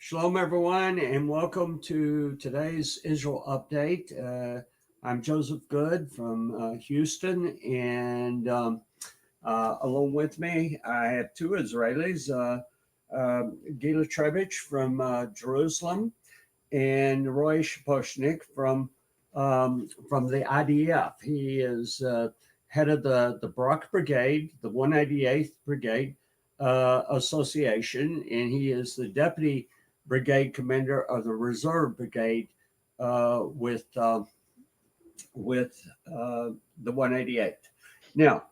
Shalom, everyone, and welcome to today's Israel update. I'm Joseph Good from Houston, and along with me, I have two Israelis, Gila Trevitch from Jerusalem, and Roy Shaposhnik from the IDF. He is head of the Barak Brigade, the 188th Brigade Association, and he is the deputy brigade commander of the Reserve Brigade with the 188th. Now,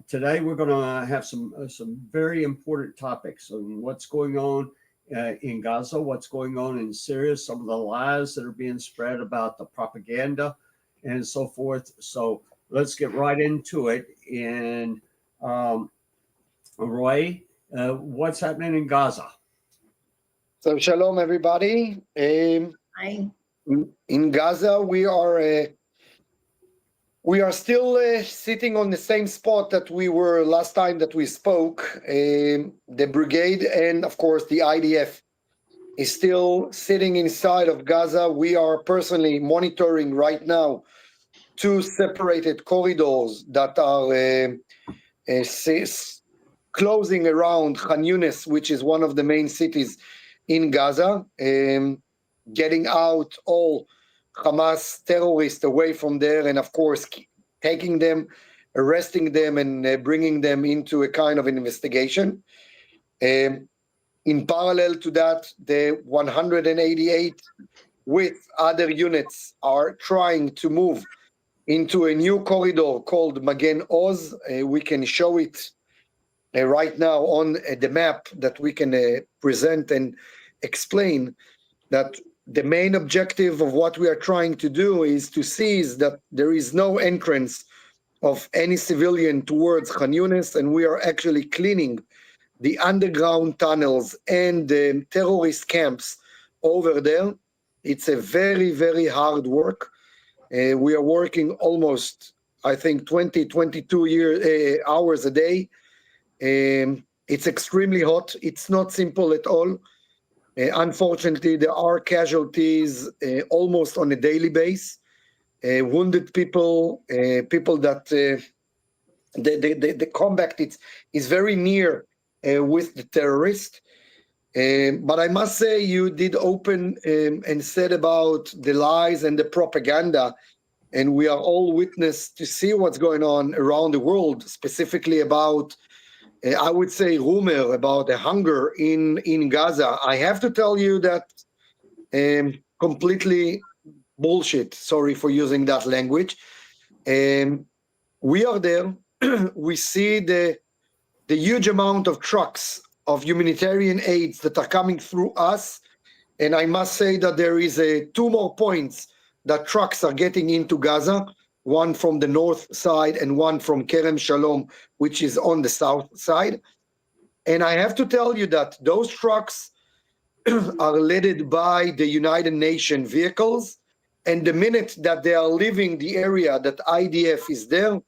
today we're going to have some very important topics on what's going on in Gaza, what's going on in Syria, some of the lies that are being spread about the propaganda and so forth. So let's get right into it. And Roy, what's happening in Gaza? So shalom, everybody. Hi. In Gaza, we are still sitting on the same spot that we were last time that we spoke. The brigade and, of course, the IDF is still sitting inside of Gaza. We are personally monitoring right now two separated corridors that are closing around Khan Yunis, which is one of the main cities in Gaza, getting out all Hamas terrorists away from there, and of course taking them, arresting them, and bringing them into a kind of investigation. In parallel to that, the 188 with other units are trying to move into a new corridor called Magen Oz. We can show it right now on the map that we can present and explain that the main objective of what we are trying to do is to seize that there is no entrance of any civilian towards Khan Yunis, and we are actually cleaning the underground tunnels and the terrorist camps over there. It's a very, very hard work. We are working almost, I think, 22 hours a day. It's extremely hot. It's not simple at all. Unfortunately, there are casualties almost on a daily basis. Wounded people, people that the combat is very near with the terrorist. But I must say, you did open and said about the lies and the propaganda, and we are all witness to see what's going on around the world, specifically about I would say rumor about the hunger in Gaza. I have to tell you that completely bullshit. Sorry for using that language. We are there. We see the huge amount of trucks of humanitarian aids that are coming through us. And I must say that there is two more points that trucks are getting into Gaza. One from the north side and one from Kerem Shalom, which is on the south side. And I have to tell you that those trucks are led by the United Nations vehicles. And the minute that they are leaving the area that IDF is there,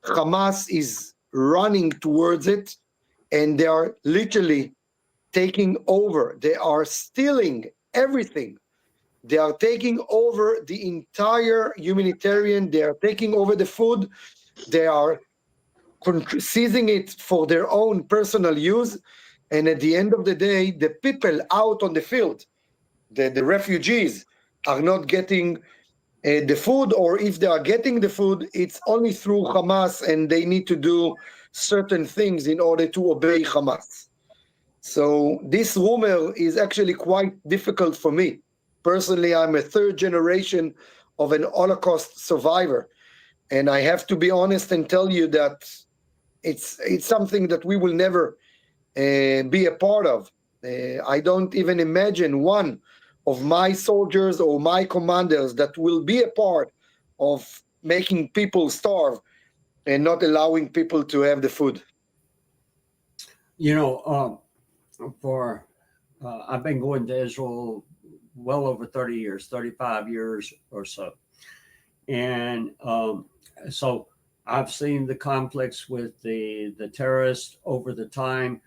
Hamas is running towards it, and they are literally taking over. They are stealing everything. They are taking over the entire humanitarian. They are taking over the food. They are seizing it for their own personal use. And at the end of the day, the people out on the field, the refugees, are not getting the food, or if they are getting the food, it's only through Hamas, and they need to do certain things in order to obey Hamas. So this rumor is actually quite difficult for me. Personally, I'm a third generation of an Holocaust survivor, and I have to be honest and tell you that it's something that we will never be a part of. I don't even imagine one of my soldiers or my commanders that will be a part of making people starve and not allowing people to have the food. You know, I've been going to Israel well over 30 years, 35 years or so. And so I've seen the conflicts with the terrorists over the time.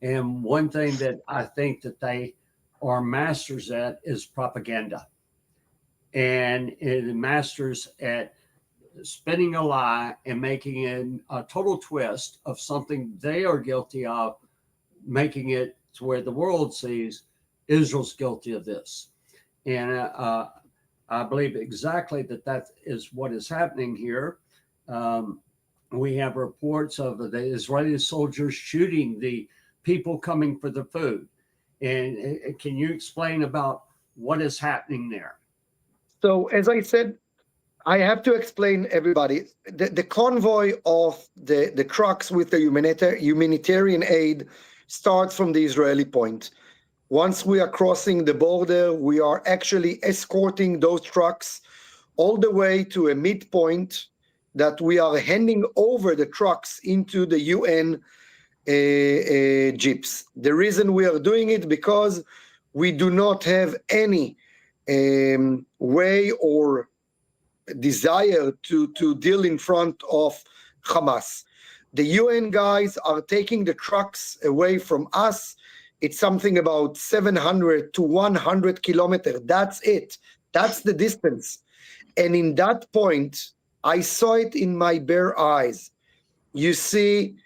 And one thing that I think that they are masters at is propaganda, and masters at spinning a lie and making a total twist of something they are guilty of, making it to where the world sees Israel's guilty of this. And I believe exactly that is what is happening here. We have reports of the Israeli soldiers shooting the people coming for the food. And can you explain about what is happening there? So, as I said, I have to explain everybody the convoy of the trucks with the humanitarian aid starts from the Israeli point. Once we are crossing the border, we are actually escorting those trucks all the way to a midpoint that we are handing over the trucks into the UN jeeps. The reason we are doing it because we do not have any way or desire to deal in front of Hamas. The UN guys are taking the trucks away from us. It's something about 700 to 100 kilometers. That's it. That's the distance. And in that point, I saw it in my bare eyes. You see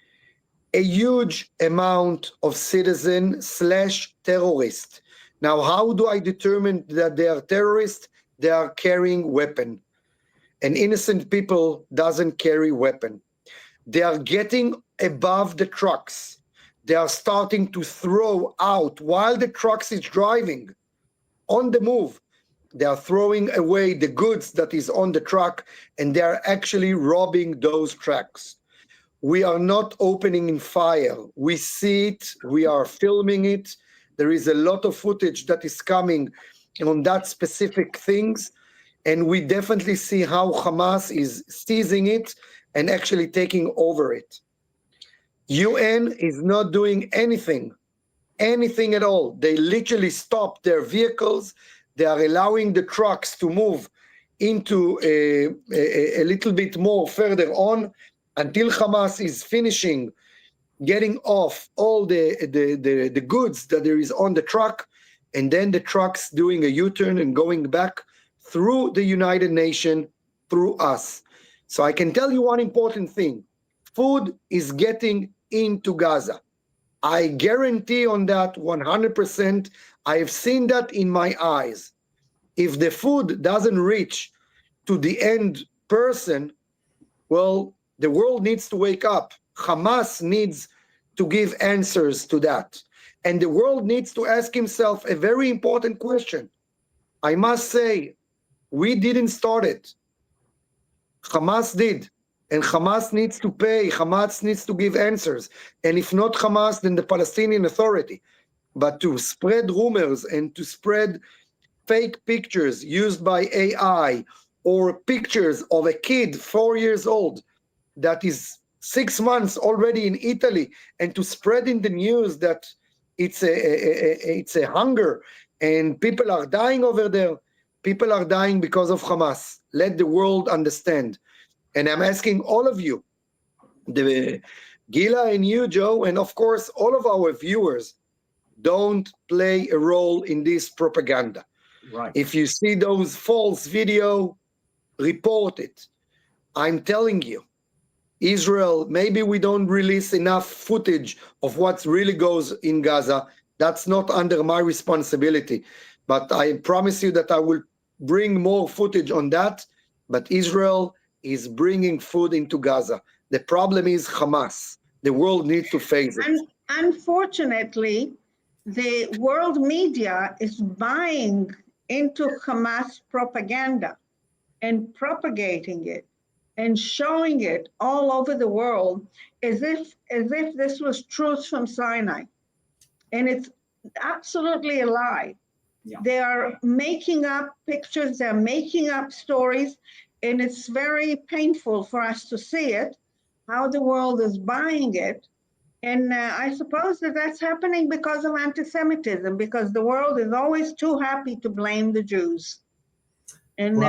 a huge amount of citizen/terrorist. Now, how do I determine that they are terrorists? They are carrying weapon. And innocent people doesn't carry weapon. They are getting above the trucks. They are starting to throw out while the trucks is driving on the move. They are throwing away the goods that is on the truck, and they are actually robbing those trucks. We are not opening in fire. We see it. We are filming it. There is a lot of footage that is coming on that specific things. And we definitely see how Hamas is seizing it and actually taking over it. UN is not doing anything at all. They literally stopped their vehicles. They are allowing the trucks to move into a little bit more further on until Hamas is finishing getting off all the goods that there is on the truck, and then the trucks doing a U-turn and going back through the United Nations, through us. So I can tell you one important thing. Food is getting into Gaza. I guarantee on that 100%. I have seen that in my eyes. If the food doesn't reach to the end person, well, the world needs to wake up. Hamas needs to give answers to that. And the world needs to ask himself a very important question. I must say, we didn't start it. Hamas did. And Hamas needs to pay. Hamas needs to give answers. And if not Hamas, then the Palestinian Authority. But to spread rumors and to spread fake pictures used by AI or pictures of a kid 4 years old that is 6 months already in Italy, and to spread in the news that it's a hunger and people are dying over there. People are dying because of Hamas. Let the world understand. And I'm asking all of you, the Gila and you, Joe, and of course all of our viewers, don't play a role in this propaganda. Right. If you see those false video, report it. I'm telling you, Israel, maybe we don't release enough footage of what really goes in Gaza. That's not under my responsibility. But I promise you that I will bring more footage on that. But Israel is bringing food into Gaza. The problem is Hamas. The world needs to face it. And unfortunately, the world media is buying into Hamas propaganda and propagating it and showing it all over the world as if this was truth from Sinai. And it's absolutely a lie. Yeah. They are making up pictures, they're making up stories, and it's very painful for us to see it, how the world is buying it. And I suppose that that's happening because of anti-Semitism, because the world is always too happy to blame the Jews. And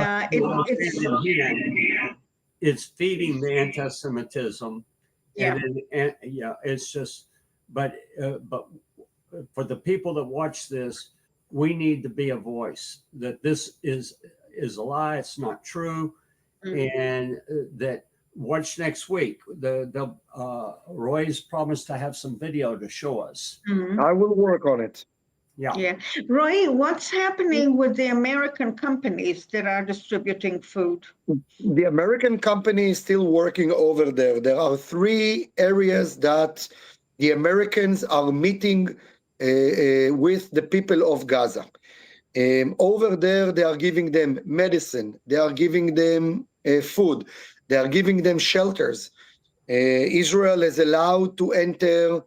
it's feeding the anti-Semitism. Yeah. And it's just, but for the people that watch this, we need to be a voice that this is a lie. It's not true. And that watch next week. Roy's promised to have some video to show us. I will work on it. Yeah. Roy, what's happening with the American companies that are distributing food? The American company is still working over there. There are 3 areas that the Americans are meeting with the people of Gaza. Over there, they are giving them medicine. They are giving them food. They are giving them shelters. Israel is allowed to enter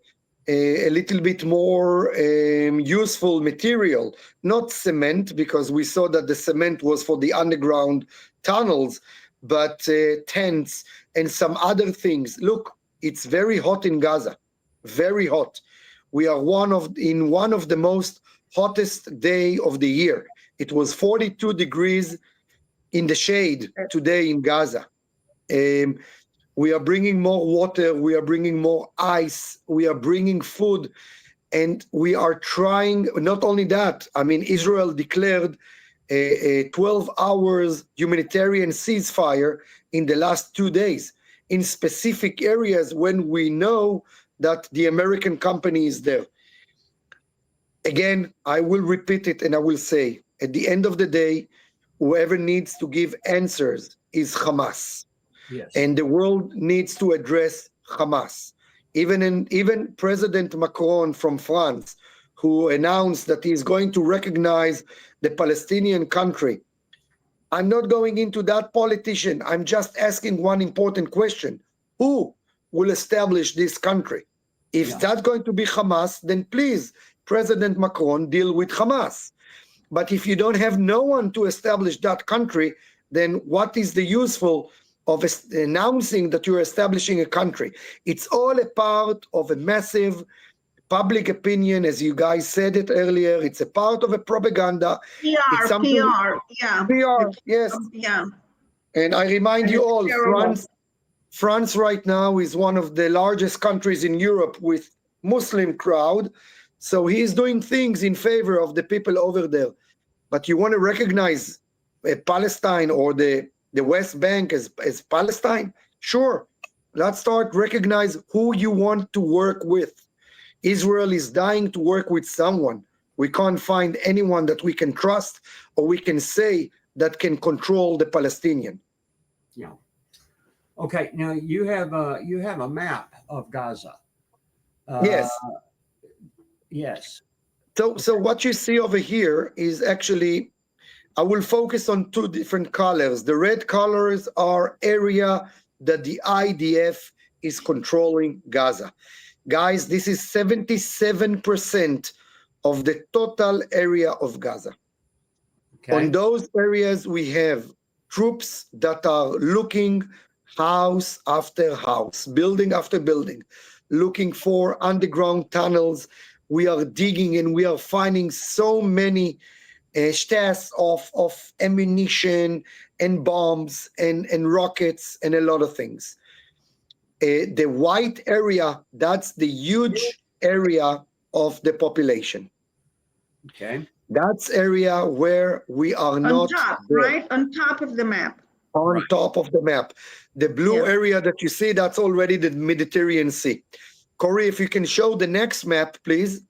a little bit more useful material, not cement, because we saw that the cement was for the underground tunnels, but tents and some other things. Look, it's very hot in Gaza, very hot. We are in one of the most hottest day of the year. It was 42 degrees in the shade today in Gaza. We are bringing more water, we are bringing more ice, we are bringing food, and we are trying, not only that, I mean, Israel declared a 12 hours humanitarian ceasefire in the last 2 days in specific areas when we know that the American company is there. Again, I will repeat it and I will say, at the end of the day, whoever needs to give answers is Hamas. Yes. And the world needs to address Hamas. Even President Macron from France, who announced that he is going to recognize the Palestinian country. I'm not going into that politician. I'm just asking one important question. Who will establish this country? If that's going to be Hamas, then please, President Macron, deal with Hamas. But if you don't have no one to establish that country, then what is the useful of announcing that you're establishing a country? It's all a part of a massive public opinion, as you guys said it earlier. It's a part of a propaganda. PR, yeah. PR, yes. Yeah. And I remind you all, terrible. France right now is one of the largest countries in Europe with Muslim crowd. So he is doing things in favor of the people over there. But you want to recognize Palestine or the West Bank as Palestine? Sure. Let's start recognize who you want to work with. Israel is dying to work with someone. We can't find anyone that we can trust or we can say that can control the Palestinian. Yeah. Okay. Now you have a map of Gaza. Yes. Yes. So what you see over here is actually, I will focus on 2 different colors. The red colors are area that the IDF is controlling Gaza. Guys, this is 77% of the total area of Gaza. Okay. On those areas, we have troops that are looking house after house, building after building, looking for underground tunnels. We are digging and we are finding so many stacks of ammunition and bombs and rockets and a lot of things. The white area, that's the huge area of the population. Okay. That's area where we are not top, there. right? On top of the map. On top of the map. The blue area that you see, that's already the Mediterranean Sea. Corey, if you can show the next map, please.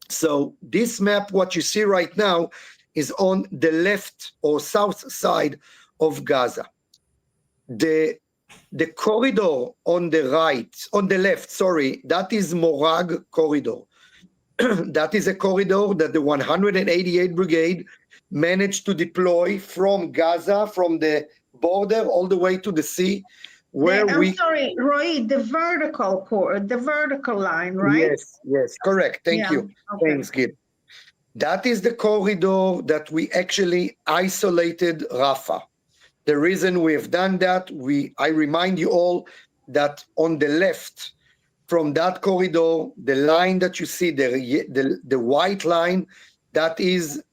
So this map, what you see right now, is on the left or south side of Gaza. The corridor on the right, on the left, sorry, that is Morag corridor. That is a corridor that the 188 Brigade managed to deploy from Gaza, from the border all the way to the sea, where sorry, Roy, the vertical line, right? Yes, correct. Thank you. Okay. Thanks, Gil. That is the corridor that we actually isolated Rafah. The reason we have done that, I remind you all that on the left, from that corridor, the line that you see, the white line, that is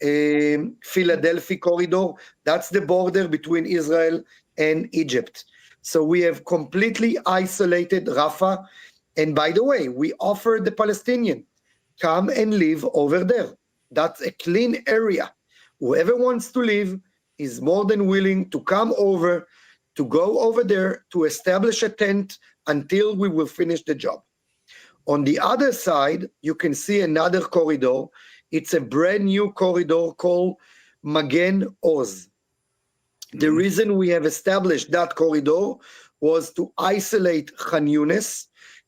Philadelphia corridor. That's the border between Israel and Egypt. So we have completely isolated Rafah. And by the way, we offered the Palestinian, come and live over there. That's a clean area. Whoever wants to live is more than willing to come over, to go over there, to establish a tent until we will finish the job. On the other side, you can see another corridor. It's a brand new corridor called Magen Oz. The reason we have established that corridor was to isolate Khan Yunis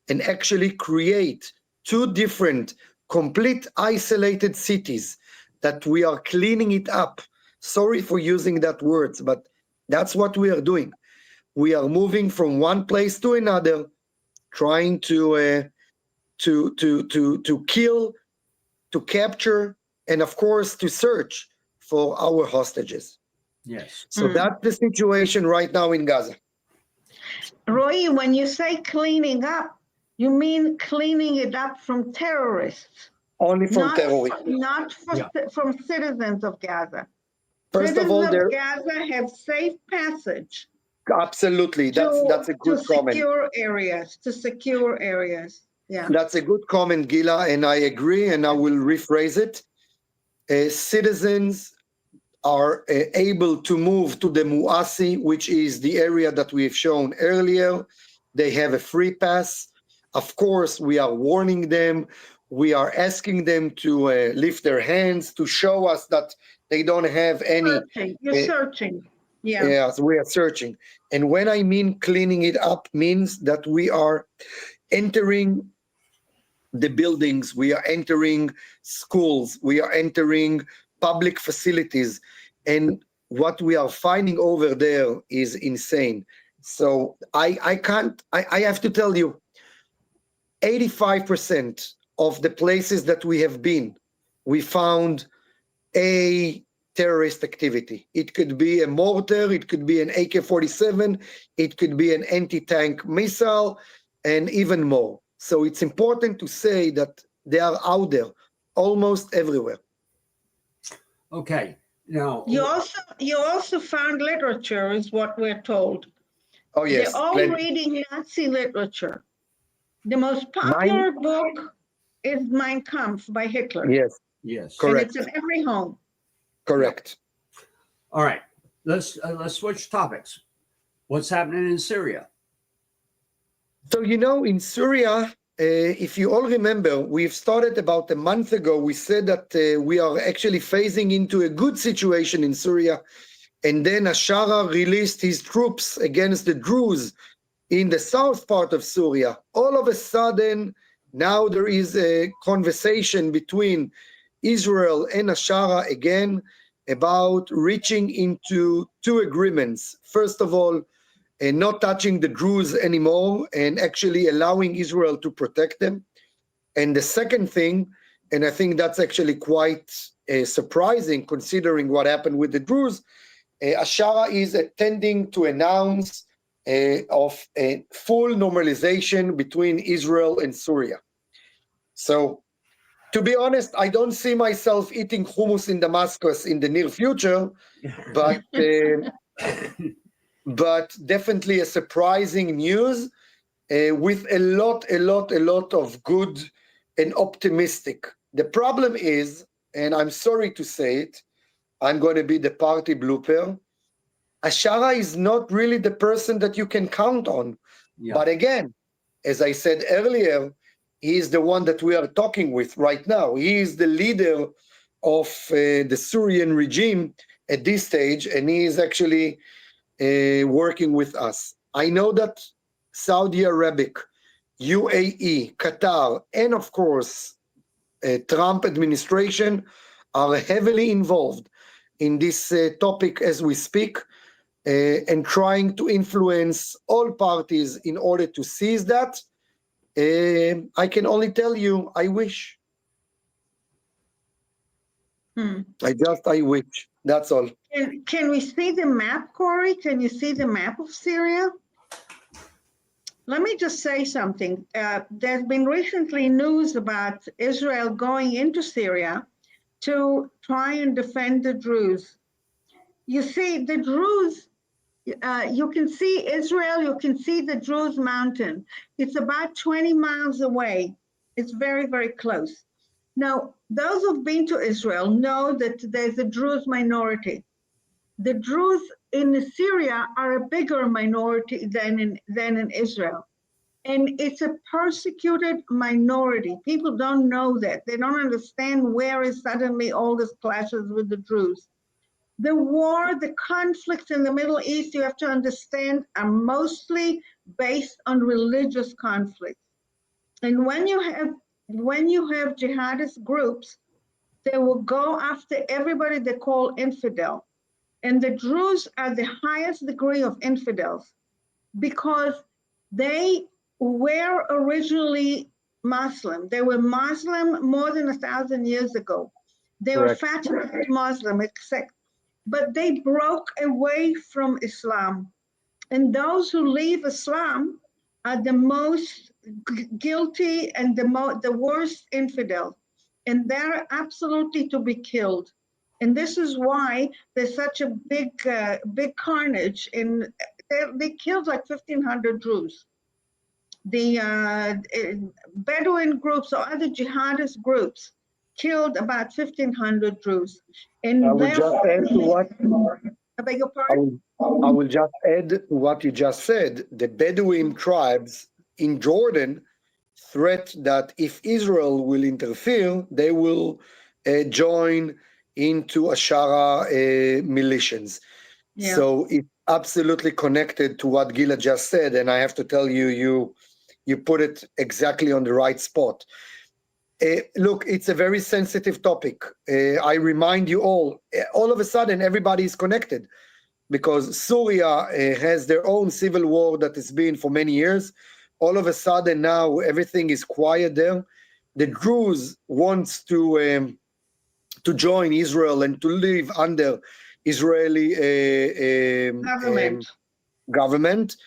and actually create two different, complete isolated cities that we are cleaning it up. Sorry for using that word, but that's what we are doing. We are moving from one place to another, trying to kill, to capture, and of course to search for our hostages. Yes. So that's the situation right now in Gaza. Roy, when you say cleaning up, you mean cleaning it up from terrorists, Only from not terrorists. not from citizens of Gaza. First of all, Citizens of Gaza have safe passage. Absolutely, that's a good comment. To secure areas. Yeah. That's a good comment, Gila, and I agree, and I will rephrase it. Citizens are able to move to the Muasi, which is the area that we have shown earlier. They have a free pass. Of course, we are warning them. We are asking them to lift their hands to show us that they don't have any. You're searching. Yeah. Yes, we are searching. And when I mean cleaning it up, means that we are entering the buildings, we are entering schools, we are entering public facilities, and what we are finding over there is insane. So I have to tell you, 85% of the places that we have been, we found a terrorist activity. It could be a mortar, it could be an AK-47, it could be an anti-tank missile, and even more. So it's important to say that they are out there, almost everywhere. Okay. Now you also found literature, is what we're told. Oh yes, they're all reading Nazi literature. The most popular book is Mein Kampf by Hitler. Yes. Yes. Correct. And it's in every home. Correct. All right. Let's switch topics. What's happening in Syria? So, in Syria, if you all remember, we've started about a month ago. We said that we are actually phasing into a good situation in Syria. And then Ashara released his troops against the Druze in the south part of Syria. All of a sudden, now there is a conversation between Israel and Ashara again about reaching into two agreements. First of all, not touching the Druze anymore and actually allowing Israel to protect them. And the second thing, and I think that's actually quite surprising considering what happened with the Druze, Ashara is intending to announce of a full normalization between Israel and Syria. So, to be honest, I don't see myself eating hummus in Damascus in the near future, but but definitely a surprising news with a lot of good and optimistic. The problem is, and I'm sorry to say it, I'm going to be the party blooper. Ashara is not really the person that you can count on. Yeah. But again, as I said earlier, he is the one that we are talking with right now. He is the leader of the Syrian regime at this stage, and he is actually working with us. I know that Saudi Arabic, UAE, Qatar, and of course, Trump administration are heavily involved in this topic as we speak, and trying to influence all parties in order to seize that. I can only tell you, I wish. I wish. That's all. Can we see the map, Corey? Can you see the map of Syria? Let me just say something. There's been recently news about Israel going into Syria to try and defend the Druze. You see, the Druze, you can see Israel, you can see the Druze mountain. It's about 20 miles away. It's very, very close. Now, those who've been to Israel know that there's a Druze minority. The Druze in Syria are a bigger minority than in Israel. And it's a persecuted minority. People don't know that. They don't understand where is suddenly all these clashes with the Druze. The war, the conflicts in the Middle East, you have to understand, are mostly based on religious conflicts. And when you have jihadist groups, they will go after everybody they call infidel. And the Druze are the highest degree of infidels because they were originally Muslim. They were Muslim more than 1,000 years ago. They were Fatimid Muslim, but they broke away from Islam. And those who leave Islam are the most guilty and the worst infidels. And they're absolutely to be killed. And this is why there's such a big carnage. They killed like 1,500 Druze. The Bedouin groups or other jihadist groups killed about 1,500 Druze. And I will just add to what I beg your pardon? I will just add to what you just said. The Bedouin tribes in Jordan threat that if Israel will interfere, they will join into Ashara militias. Yeah. So it's absolutely connected to what Gila just said, and I have to tell you, you put it exactly on the right spot. Look, it's a very sensitive topic. I remind you all of a sudden, everybody is connected because Syria has their own civil war that has been for many years. All of a sudden now, everything is quiet there. The Druze wants to join Israel and to live under Israeli government.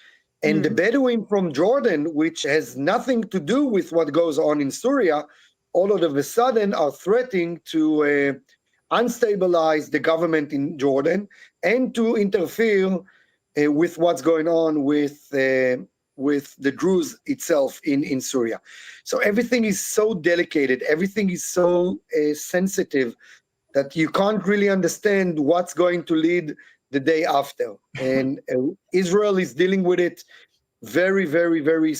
And the Bedouin from Jordan, which has nothing to do with what goes on in Syria, all of a sudden are threatening to unstabilize the government in Jordan and to interfere with what's going on with the Druze itself in Syria. So everything is so delicate, everything is so sensitive that you can't really understand what's going to lead the day after. And Israel is dealing with it very, very, very,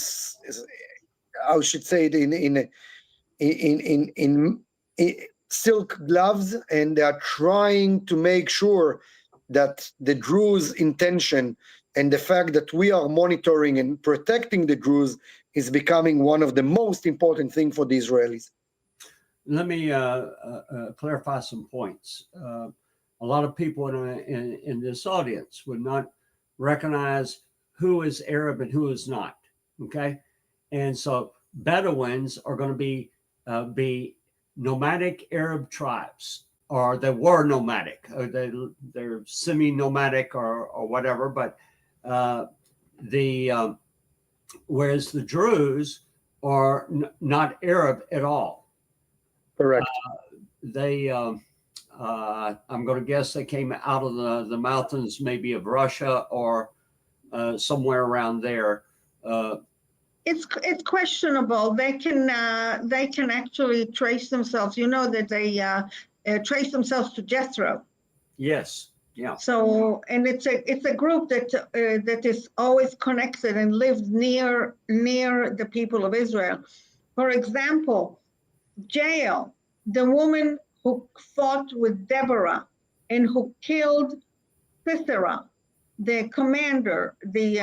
I should say it in silk gloves, and they are trying to make sure that the Druze intention and the fact that we are monitoring and protecting the Druze is becoming one of the most important things for the Israelis. Let me clarify some points. A lot of people in this audience would not recognize who is Arab and who is not. Okay, and so Bedouins are going to be nomadic Arab tribes, or they were nomadic. They're semi-nomadic or whatever. But whereas the Druze are not Arab at all. Correct. I'm going to guess they came out of the mountains, maybe of Russia or somewhere around there. It's questionable. They can actually trace themselves. You know that they trace themselves to Jethro. Yes. Yeah. So, and it's a group that is always connected and lived near the people of Israel. For example, Jael, the woman who fought with Deborah and who killed Sisera, the commander, the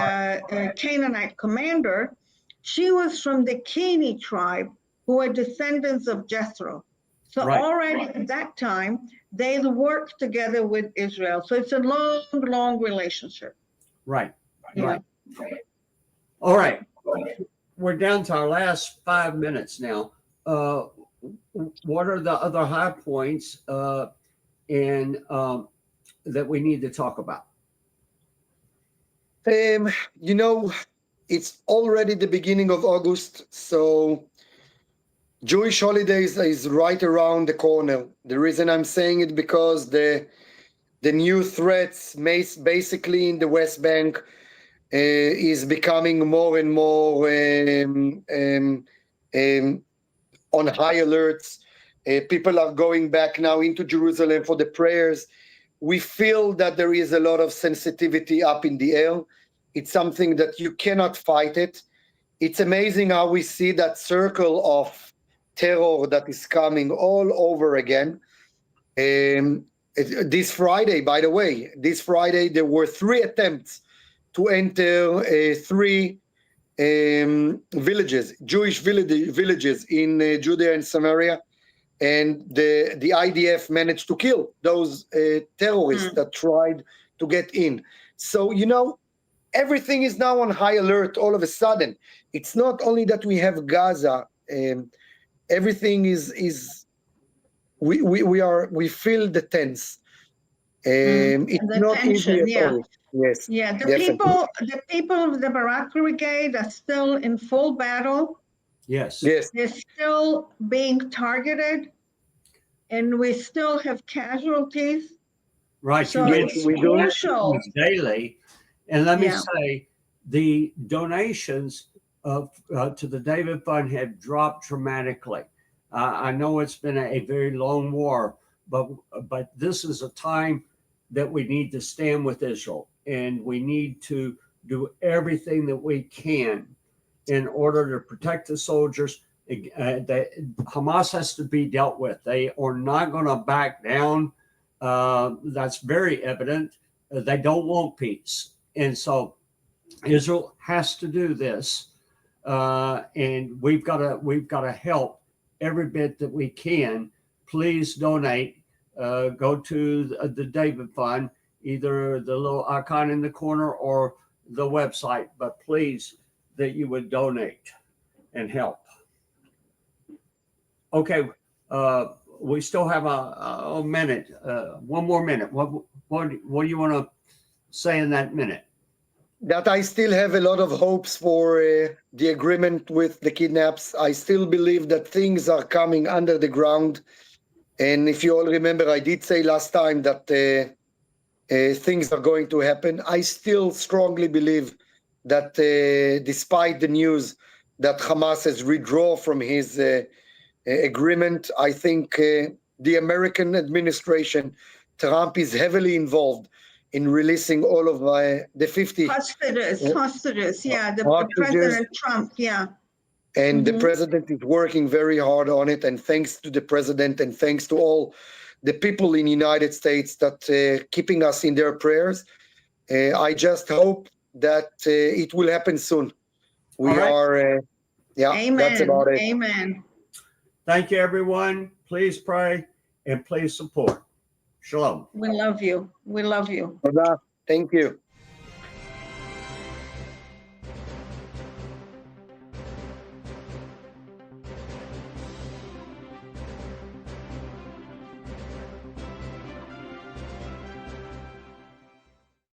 Canaanite commander, she was from the Keni tribe, who are descendants of Jethro. So already at that time, they worked together with Israel. So it's a long, long relationship. Right. Yeah. Right. All right. We're down to our last 5 minutes now. What are the other high points that we need to talk about? It's already the beginning of August, so Jewish holidays is right around the corner. The reason I'm saying it because the new threats, basically in the West Bank, is becoming more and more on high alerts. People are going back now into Jerusalem for the prayers. We feel that there is a lot of sensitivity up in the air. It's something that you cannot fight it. It's amazing how we see that circle of terror that is coming all over again. This Friday, by the way, there were 3 attempts to enter 3 villages, Jewish villages in Judea and Samaria, and the IDF managed to kill those terrorists that tried to get in. So, everything is now on high alert all of a sudden. It's not only that we have Gaza, everything is we feel the tense. It's the not tension, easy at all. Yes. Yeah, the definitely. people of the Barak Brigade are still in full battle. Yes. Yes. They're still being targeted, and we still have casualties. Right. So you it's mentioned crucial. daily. And let me Yeah. say, the donations to the David Fund have dropped dramatically. I know it's been a very long war, but this is a time that we need to stand with Israel, and we need to do everything that we can in order to protect the soldiers. Hamas has to be dealt with. They are not going to back down. That's very evident. They don't want peace, and so Israel has to do this, and we've got to help every bit that we can. Please donate. Go to the David Fund, either the little icon in the corner or the website. But please, that you would donate and help. Okay, we still have a minute. One more minute. What do you want to say in that minute? That I still have a lot of hopes for the agreement with the kidnaps. I still believe that things are coming under the ground. And if you all remember, I did say last time that things are going to happen. I still strongly believe that despite the news that Hamas has withdrawn from his agreement, I think the American administration, Trump, is heavily involved in releasing all of the 50 hostages. Yeah, the hostages. President Trump. Yeah. And the president is working very hard on it. And thanks to the president and thanks to all the people in the United States that keeping us in their prayers. I just hope that it will happen soon. We are, Amen. that's about it. Amen. Thank you, everyone. Please pray and please support. Shalom. We love you. We love you. Thank you.